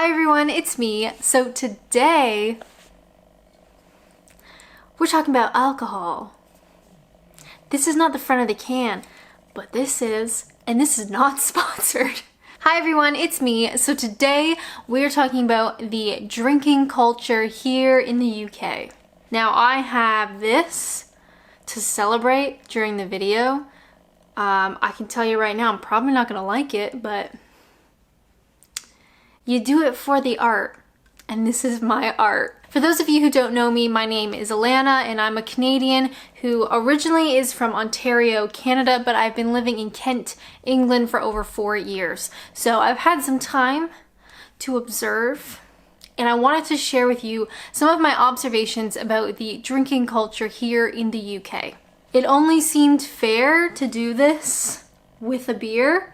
Hi everyone, it's me. So today we're talking about alcohol. This is not the front of the can, but this is, and this is not sponsored. Hi everyone, it's me. So today we're talking about the drinking culture here in the UK. Now I have this to celebrate during the video. I can tell you right now, I'm probably not gonna like it, but you do it for the art, and this is my art. For those of you who don't know me, my name is Alanna, and I'm a Canadian who originally is from Ontario, Canada, but I've been living in Kent, England for over 4 years. So I've had some time to observe, and I wanted to share with you some of my observations about the drinking culture here in the UK. It only seemed fair to do this with a beer.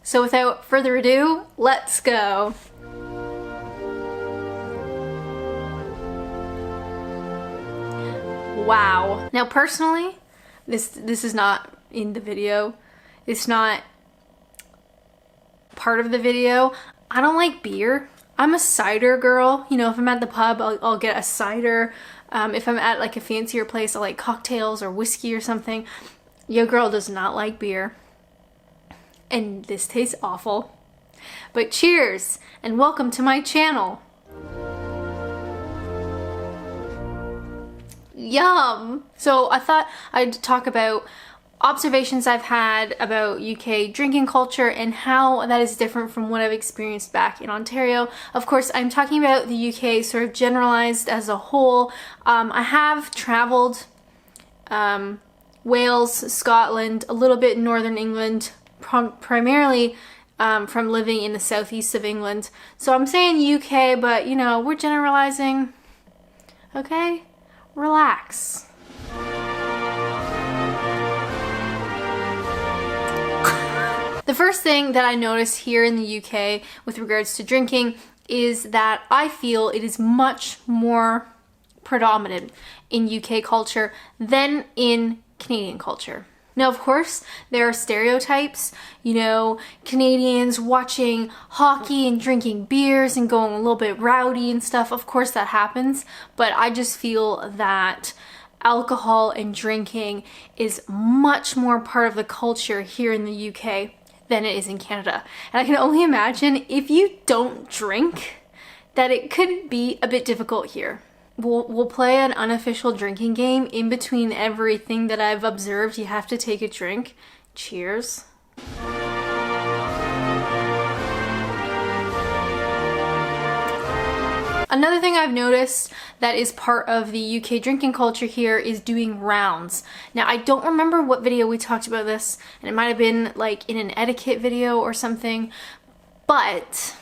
So without further ado, let's go. Wow. Now personally, this is not in the video. It's not part of the video. I don't like beer. I'm a cider girl. You know, if I'm at the pub, I'll get a cider. If I'm at like a fancier place, I'll like cocktails or whiskey or something. Your girl does not like beer. And this tastes awful. But cheers and welcome to my channel. Yum! So I thought I'd talk about observations I've had about UK drinking culture and how that is different from what I've experienced back in Ontario. Of course, I'm talking about the UK sort of generalized as a whole. I have traveled Wales, Scotland, a little bit in Northern England, primarily from living in the southeast of England. So I'm saying UK, but you know, we're generalizing. Okay? Relax. The first thing that I notice here in the UK with regards to drinking is that I feel it is much more predominant in UK culture than in Canadian culture. Now, of course, there are stereotypes, you know, Canadians watching hockey and drinking beers and going a little bit rowdy and stuff. Of course that happens, but I just feel that alcohol and drinking is much more part of the culture here in the UK than it is in Canada. And I can only imagine if you don't drink that it could be a bit difficult here. We'll play an unofficial drinking game. In between everything that I've observed, you have to take a drink. Cheers. Another thing I've noticed that is part of the UK drinking culture here is doing rounds. Now, I don't remember what video we talked about this, and it might have been like in an etiquette video or something, but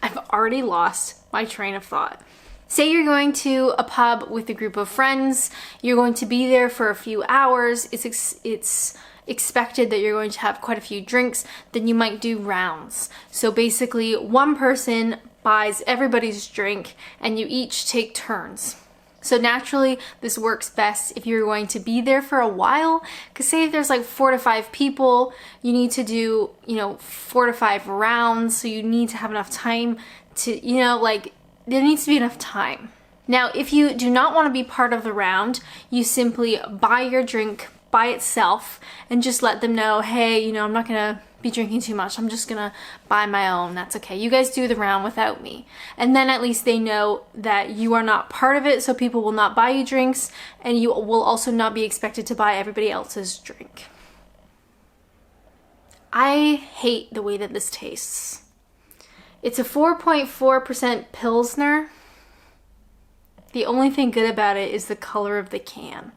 I've already lost my train of thought. Say you're going to a pub with a group of friends, you're going to be there for a few hours, it's expected that you're going to have quite a few drinks, then you might do rounds. So basically one person buys everybody's drink and you each take turns. So naturally, this works best if you're going to be there for a while, because say if there's like 4 to 5 people, you need to do, you know, 4 to 5 rounds, so you need to have enough time to, you know, like, there needs to be enough time. Now, if you do not want to be part of the round, you simply buy your drink by itself and just let them know, hey, you know, I'm not gonna be drinking too much, I'm just gonna buy my own, that's okay. You guys do the round without me. And then at least they know that you are not part of it, so people will not buy you drinks, and you will also not be expected to buy everybody else's drink. I hate the way that this tastes. It's a 4.4% Pilsner. The only thing good about it is the color of the can.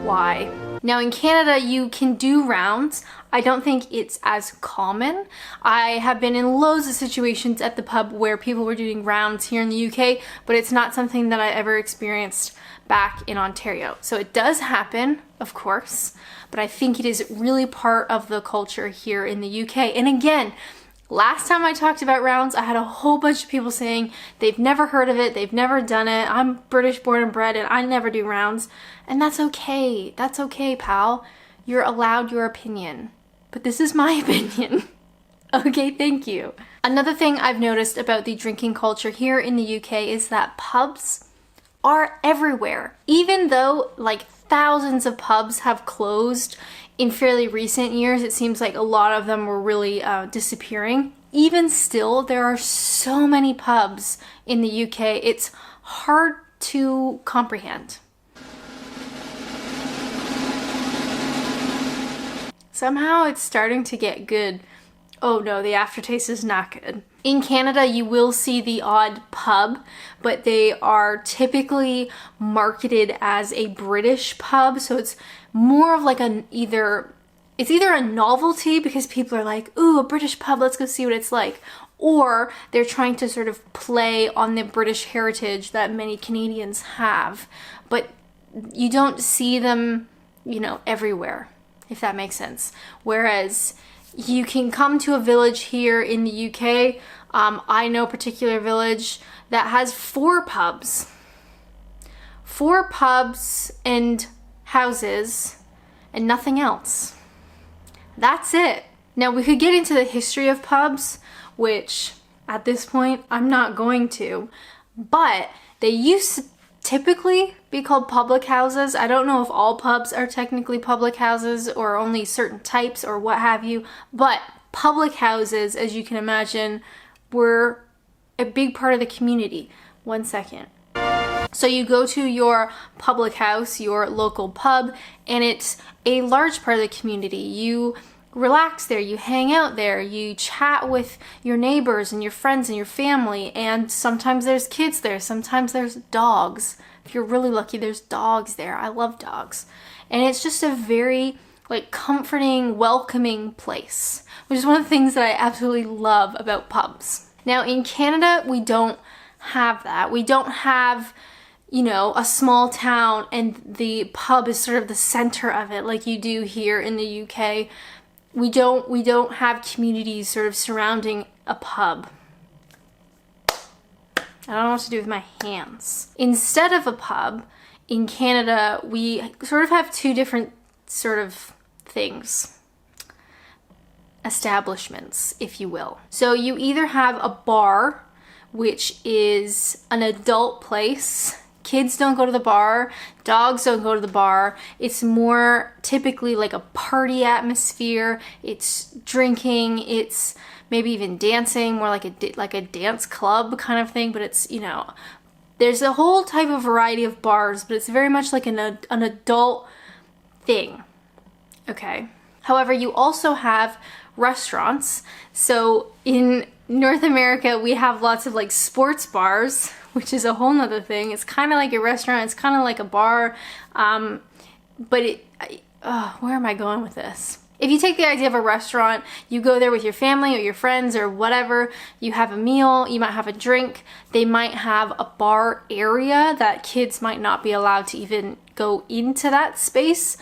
Why? Now in Canada, you can do rounds. I don't think it's as common. I have been in loads of situations at the pub where people were doing rounds here in the UK, but it's not something that I ever experienced back in Ontario. So it does happen, of course, but I think it is really part of the culture here in the UK. And again, last time I talked about rounds, I had a whole bunch of people saying they've never heard of it, they've never done it, I'm British born and bred and I never do rounds. And that's okay. That's okay, pal. You're allowed your opinion. But this is my opinion. Okay, thank you. Another thing I've noticed about the drinking culture here in the UK is that pubs are everywhere. Even though like thousands of pubs have closed in fairly recent years, it seems like a lot of them were really disappearing. Even still, there are so many pubs in the UK, it's hard to comprehend. Somehow it's starting to get good. Oh no, the aftertaste is not good. In Canada, you will see the odd pub, but they are typically marketed as a British pub, so it's more of like it's either a novelty because people are like, ooh, a British pub, let's go see what it's like, or they're trying to sort of play on the British heritage that many Canadians have, but you don't see them, everywhere, if that makes sense. Whereas you can come to a village here in the UK. I know a particular village that has 4 pubs. 4 pubs and houses and nothing else. That's it. Now we could get into the history of pubs, which at this point I'm not going to, but they used to typically be called public houses. I don't know if all pubs are technically public houses or only certain types or what have you, but public houses, as you can imagine, were a big part of the community. One second. So you go to your public house, your local pub, and it's a large part of the community. You relax there, you hang out there, you chat with your neighbors and your friends and your family, and sometimes there's kids there, sometimes there's dogs. If you're really lucky, there's dogs there. I love dogs. And it's just a very comforting, welcoming place, which is one of the things that I absolutely love about pubs. Now in Canada, we don't have that. We don't have a small town and the pub is sort of the center of it like you do here in the UK. We don't have communities sort of surrounding a pub. I don't know what to do with my hands. Instead of a pub, in Canada, we sort of have 2 different sort of things. Establishments, if you will. So you either have a bar, which is an adult place. Kids don't go to the bar, dogs don't go to the bar. It's more typically like a party atmosphere. It's drinking, it's maybe even dancing, more like a dance club kind of thing, but it's, there's a whole type of variety of bars, but it's very much like an adult thing. Okay. However, you also have restaurants. So in North America, we have lots of sports bars, which is a whole nother thing. It's kind of like a restaurant, it's kind of like a bar, but where am I going with this? If you take the idea of a restaurant, you go there with your family or your friends or whatever, you have a meal, you might have a drink, they might have a bar area that kids might not be allowed to even go into that space,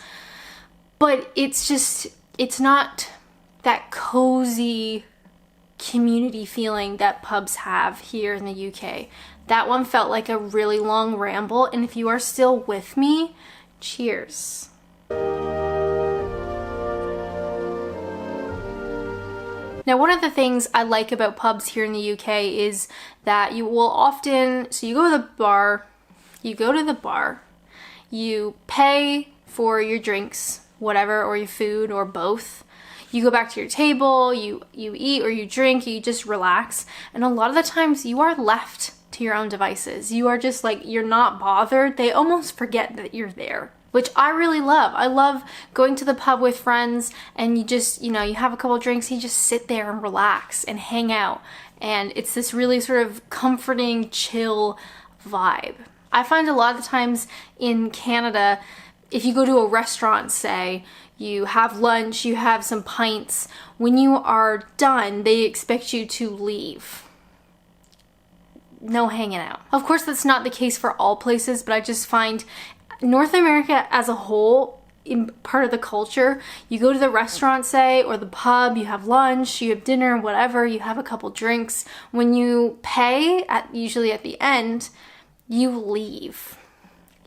but it's not that cozy community feeling that pubs have here in the UK. That one felt like a really long ramble, and if you are still with me, cheers. Now, one of the things I like about pubs here in the UK is that you will often, so you go to the bar, you pay for your drinks, whatever, or your food, or both. You go back to your table, you eat or you drink, you just relax. And a lot of the times you are left to your own devices. You are just you're not bothered. They almost forget that you're there, which I really love. I love going to the pub with friends and you just, you have a couple drinks, you just sit there and relax and hang out. And it's this really sort of comforting, chill vibe. I find a lot of the times in Canada, if you go to a restaurant, say, you have lunch, you have some pints, when you are done, they expect you to leave. No hanging out. Of course, that's not the case for all places, but I just find North America as a whole, in part of the culture, you go to the restaurant, say, or the pub, you have lunch, you have dinner, whatever, you have a couple drinks. When you pay, usually at the end, you leave.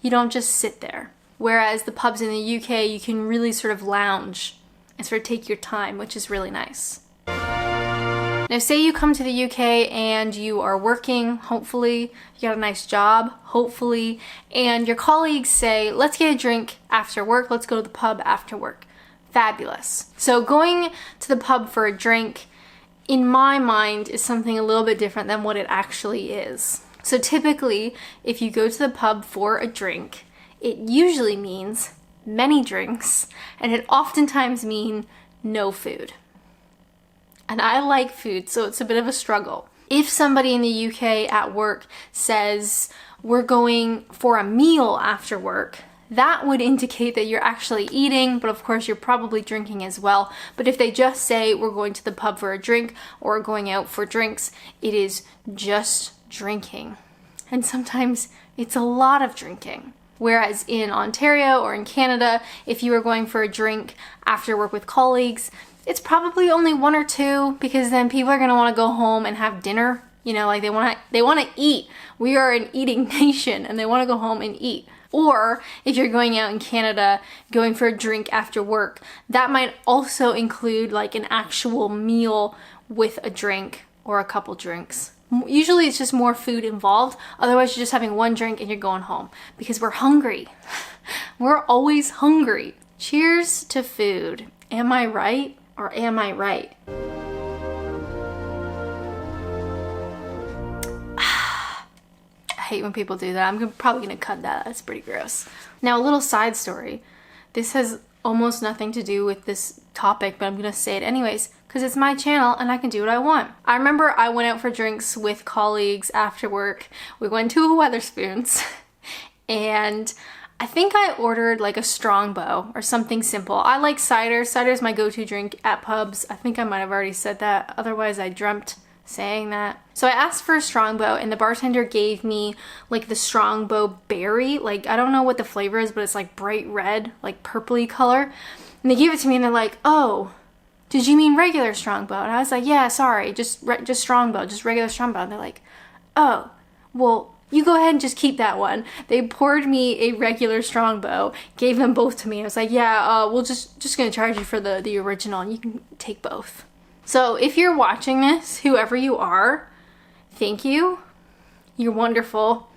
You don't just sit there. Whereas the pubs in the UK, you can really sort of lounge and sort of take your time, which is really nice. Now, say you come to the UK and you are working, hopefully, you got a nice job, hopefully, and your colleagues say, let's get a drink after work, let's go to the pub after work. Fabulous. So going to the pub for a drink, in my mind, is something a little bit different than what it actually is. So typically, if you go to the pub for a drink, it usually means many drinks, and it oftentimes means no food. And I like food, so it's a bit of a struggle. If somebody in the UK at work says, we're going for a meal after work, that would indicate that you're actually eating, but of course you're probably drinking as well. But if they just say, we're going to the pub for a drink or going out for drinks, it is just drinking. And sometimes it's a lot of drinking. Whereas in Ontario or in Canada, if you were going for a drink after work with colleagues, it's probably only one or two, because then people are going to want to go home and have dinner. You know, like they want to eat. We are an eating nation, and they want to go home and eat. Or if you're going out in Canada, going for a drink after work, that might also include like an actual meal with a drink or a couple drinks. Usually it's just more food involved. Otherwise, you're just having one drink and you're going home, because we're hungry. We're always hungry. Cheers to food. Am I right? Or am I right? I hate when people do that. I'm probably gonna cut that. That's pretty gross. Now, a little side story. This has almost nothing to do with this topic, but I'm gonna say it anyways, because it's my channel and I can do what I want. I remember I went out for drinks with colleagues after work. We went to a Weatherspoons and I think I ordered like a Strongbow or something simple. I like cider. Cider is my go-to drink at pubs. I think I might have already said that. Otherwise, I dreamt saying that. So I asked for a Strongbow and the bartender gave me like the Strongbow berry. Like, I don't know what the flavor is, but it's like bright red, like purpley color. And they gave it to me and they're like, oh, did you mean regular Strongbow? And I was like, yeah, sorry, just Strongbow, just regular Strongbow. And they're like, oh, well, you go ahead and just keep that one. They poured me a regular Strongbow, gave them both to me. I was like, yeah, we'll just gonna charge you for the original, and you can take both. So if you're watching this, whoever you are, thank you. You're wonderful.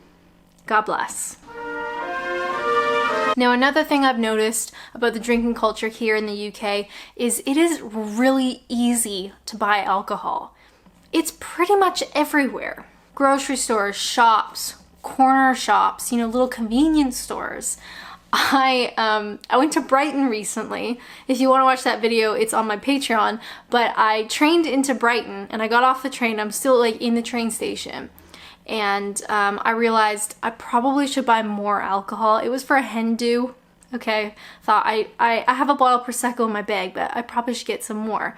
God bless. Now, another thing I've noticed about the drinking culture here in the UK is it is really easy to buy alcohol. It's pretty much everywhere. Grocery stores, shops, corner shops, you know, little convenience stores. I went to Brighton recently. If you want to watch that video, it's on my Patreon. But I trained into Brighton and I got off the train. I'm still like in the train station. And I realized I probably should buy more alcohol. It was for a hen do. Okay, thought I have a bottle of Prosecco in my bag, but I probably should get some more.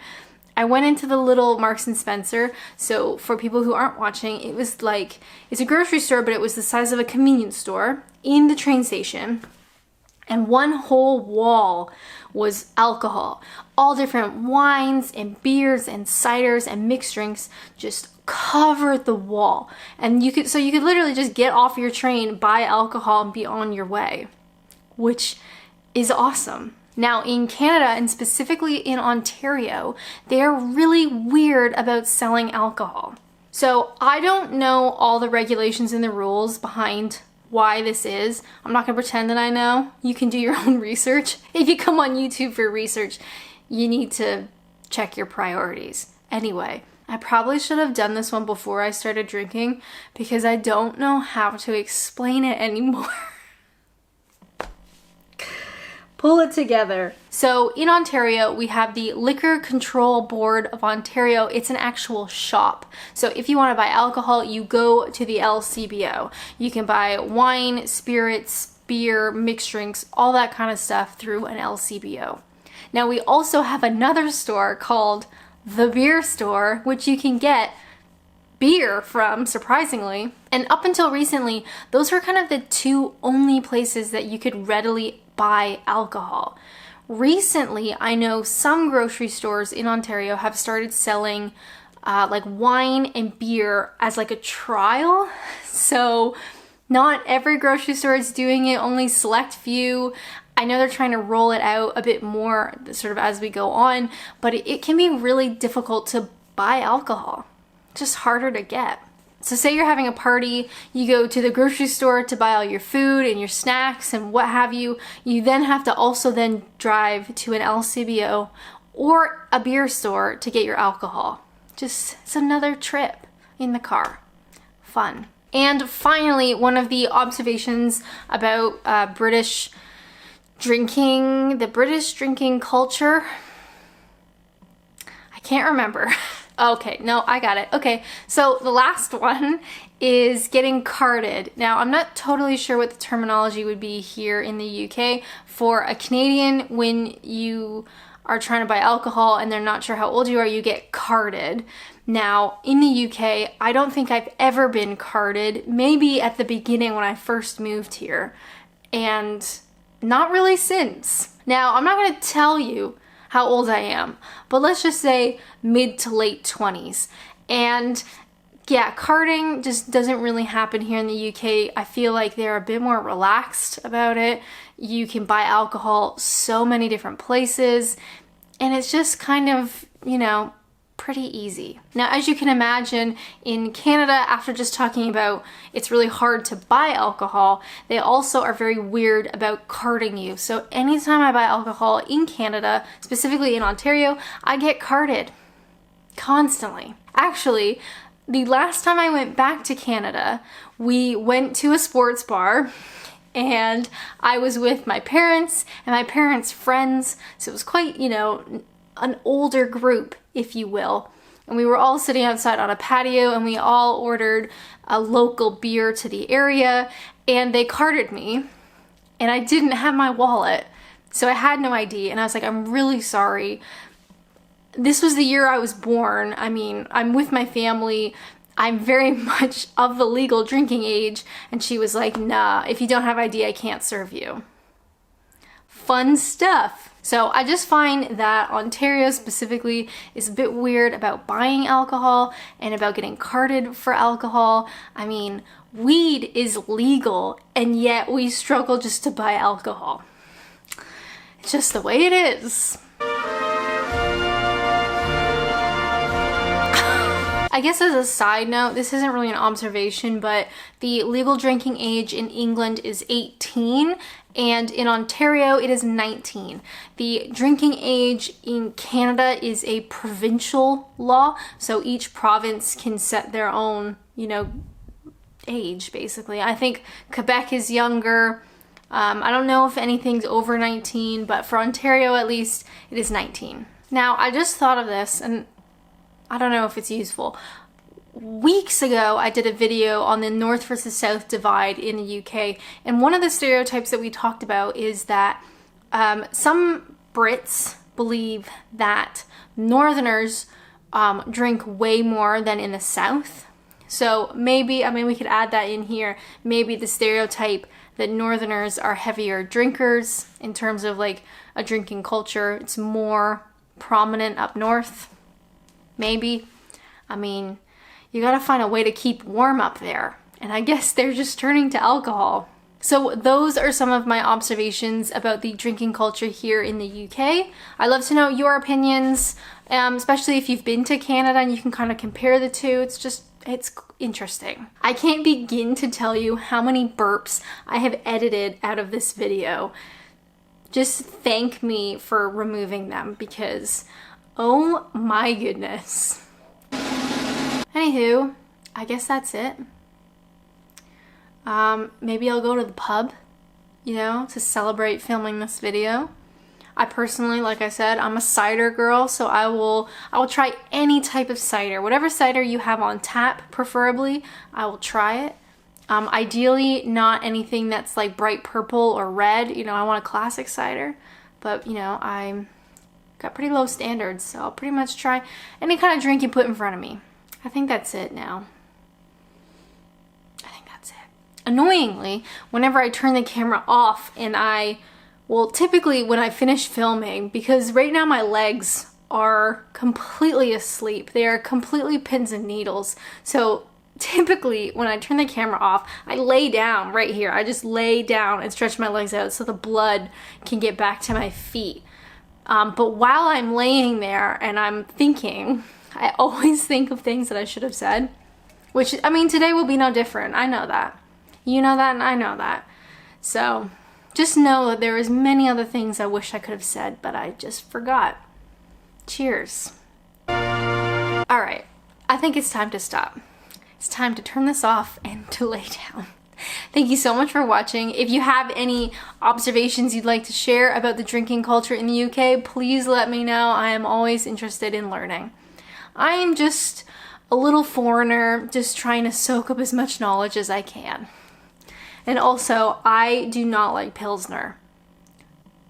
I went into the little Marks and Spencer. So for people who aren't watching, it was like, it's a grocery store, but it was the size of a convenience store in the train station. And one whole wall was alcohol. All different wines and beers and ciders and mixed drinks just covered the wall. And you could literally just get off your train, buy alcohol, and be on your way, which is awesome. Now, in Canada, and specifically in Ontario, they are really weird about selling alcohol. So I don't know all the regulations and the rules behind why this is. I'm not gonna pretend that I know. You can do your own research. If you come on YouTube for research, you need to check your priorities. Anyway, I probably should have done this one before I started drinking because I don't know how to explain it anymore. Pull it together. So in Ontario, we have the Liquor Control Board of Ontario. It's an actual shop. So if you want to buy alcohol, you go to the LCBO. You can buy wine, spirits, beer, mixed drinks, all that kind of stuff through an LCBO. Now we also have another store called The Beer Store, which you can get beer from, surprisingly. And up until recently, those were kind of the two only places that you could readily buy alcohol. Recently, I know some grocery stores in Ontario have started selling like wine and beer as like a trial. So Not every grocery store is doing it, only select few. I know they're trying to roll it out a bit more sort of as we go on, but it can be really difficult to buy alcohol. Just harder to get. So say you're having a party, you go to the grocery store to buy all your food and your snacks and what have you. You then have to also then drive to an LCBO or a beer store to get your alcohol. Just, it's another trip in the car. Fun. And finally, one of the observations about British drinking, the British drinking culture, I can't remember. Okay, no, I got it. Okay, so the last one is getting carded. Now, I'm not totally sure what the terminology would be here in the UK. For a Canadian, when you are trying to buy alcohol and they're not sure how old you are, you get carded. Now, in the UK, I don't think I've ever been carded. Maybe at the beginning when I first moved here, and not really since. Now, I'm not gonna tell you how old I am, but let's just say mid to late 20s. And yeah, carding just doesn't really happen here in the UK. I feel like they're a bit more relaxed about it. You can buy alcohol so many different places, and it's just kind of, you know, pretty easy. Now, as you can imagine, in Canada, after just talking about it's really hard to buy alcohol, they also are very weird about carding you. So anytime I buy alcohol in Canada, specifically in Ontario, I get carded constantly. Actually, the last time I went back to Canada, we went to a sports bar and I was with my parents and my parents' friends. So it was quite, you know, an older group, if you will. And we were all sitting outside on a patio and we all ordered a local beer to the area, and they carded me and I didn't have my wallet. So I had no ID and I was like, I'm really sorry. This was the year I was born. I mean, I'm with my family. I'm very much of the legal drinking age. And she was like, nah, if you don't have ID, I can't serve you. Fun stuff. So I just find that Ontario specifically is a bit weird about buying alcohol and about getting carded for alcohol. I mean, weed is legal and yet we struggle just to buy alcohol. It's just the way it is. I guess as a side note, this isn't really an observation, but the legal drinking age in England is 18 and in Ontario it is 19. The drinking age in Canada is a provincial law, so each province can set their own, you know, age basically. I think Quebec is younger. I don't know if anything's over 19, but for Ontario at least it is 19. Now I just thought of this and I don't know if it's useful. Weeks ago, I did a video on the North versus South divide in the UK, and one of the stereotypes that we talked about is that some Brits believe that Northerners drink way more than in the South. So maybe, I mean, we could add that in here, maybe the stereotype that Northerners are heavier drinkers in terms of like a drinking culture. It's more prominent up north. Maybe. I mean, you gotta find a way to keep warm up there. And I guess they're just turning to alcohol. So those are some of my observations about the drinking culture here in the UK. I'd love to know your opinions, especially if you've been to Canada and you can kind of compare the two. It's interesting. I can't begin to tell you how many burps I have edited out of this video. Just thank me for removing them because oh my goodness. Anywho, I guess that's it. Maybe I'll go to the pub, you know, to celebrate filming this video. I personally, like I said, I'm a cider girl, so I will try any type of cider. Whatever cider you have on tap, preferably, I will try it. Ideally, not anything that's like bright purple or red. You know, I want a classic cider, but you know, I'm got pretty low standards, so I'll pretty much try any kind of drink you put in front of me. I think that's it now. I think that's it. Annoyingly, whenever I turn the camera off and typically when I finish filming, because right now my legs are completely asleep. They are completely pins and needles. So typically when I turn the camera off, I lay down right here. I just lay down and stretch my legs out so the blood can get back to my feet. But while I'm laying there and I'm thinking, I always think of things that I should have said, which, I mean, today will be no different. I know that. You know that, and I know that. So just know that there is many other things I wish I could have said, but I just forgot. Cheers. All right, I think it's time to stop. It's time to turn this off and to lay down. Thank you so much for watching. If you have any observations you'd like to share about the drinking culture in the UK, please let me know. I am always interested in learning. I am just a little foreigner, just trying to soak up as much knowledge as I can. And also, I do not like Pilsner.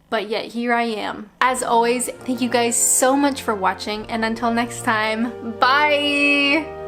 But yet here I am. As always, thank you guys so much for watching, and until next time, bye!